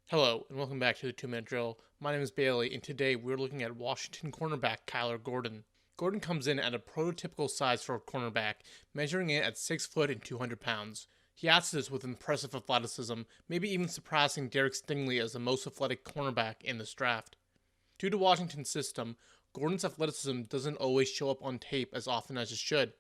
Hello, and welcome back to the 2 Minute Drill. My name is Bailey, and today we're looking at Washington cornerback Kyler Gordon. Gordon comes in at a prototypical size for a cornerback, measuring in at 6 foot and 200 pounds. He adds this with impressive athleticism, maybe even surpassing Derek Stingley as the most athletic cornerback in this draft. Due to Washington's system, Gordon's athleticism doesn't always show up on tape as often as it should.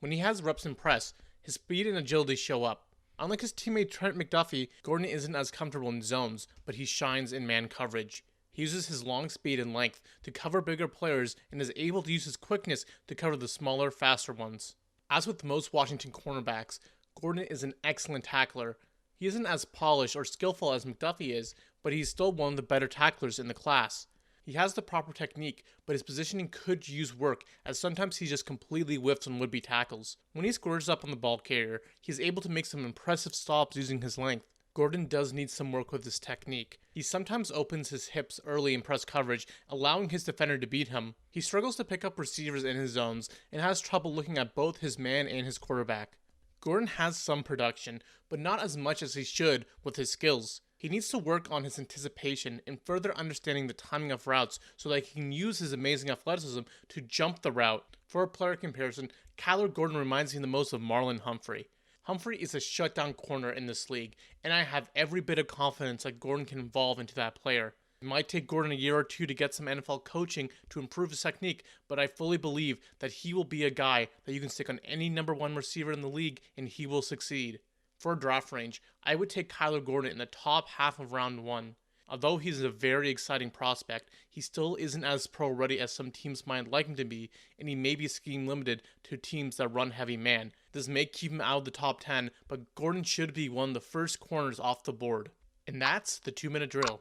When he has reps in press, his speed and agility show up. Unlike his teammate Trent McDuffie, Gordon isn't as comfortable in zones, but he shines in man coverage. He uses his long speed and length to cover bigger players and is able to use his quickness to cover the smaller, faster ones. As with most Washington cornerbacks, Gordon is an excellent tackler. He isn't as polished or skillful as McDuffie is, but he's still one of the better tacklers in the class. He has the proper technique, but his positioning could use work, as sometimes he just completely whiffs on would-be tackles. When he squares up on the ball carrier, he is able to make some impressive stops using his length. Gordon does need some work with his technique. He sometimes opens his hips early in press coverage, allowing his defender to beat him. He struggles to pick up receivers in his zones, and has trouble looking at both his man and his quarterback. Gordon has some production, but not as much as he should with his skills. He needs to work on his anticipation and further understanding the timing of routes so that he can use his amazing athleticism to jump the route. For a player comparison, Kyler Gordon reminds me the most of Marlon Humphrey. Humphrey is a shutdown corner in this league, and I have every bit of confidence that Gordon can evolve into that player. It might take Gordon a year or two to get some NFL coaching to improve his technique, but I fully believe that he will be a guy that you can stick on any number one receiver in the league and he will succeed. For a draft range, I would take Kyler Gordon in the top half of round 1. Although he's a very exciting prospect, he still isn't as pro-ready as some teams might like him to be, and he may be scheme limited to teams that run heavy man. This may keep him out of the top 10, but Gordon should be one of the first corners off the board. And that's the 2 Minute Drill.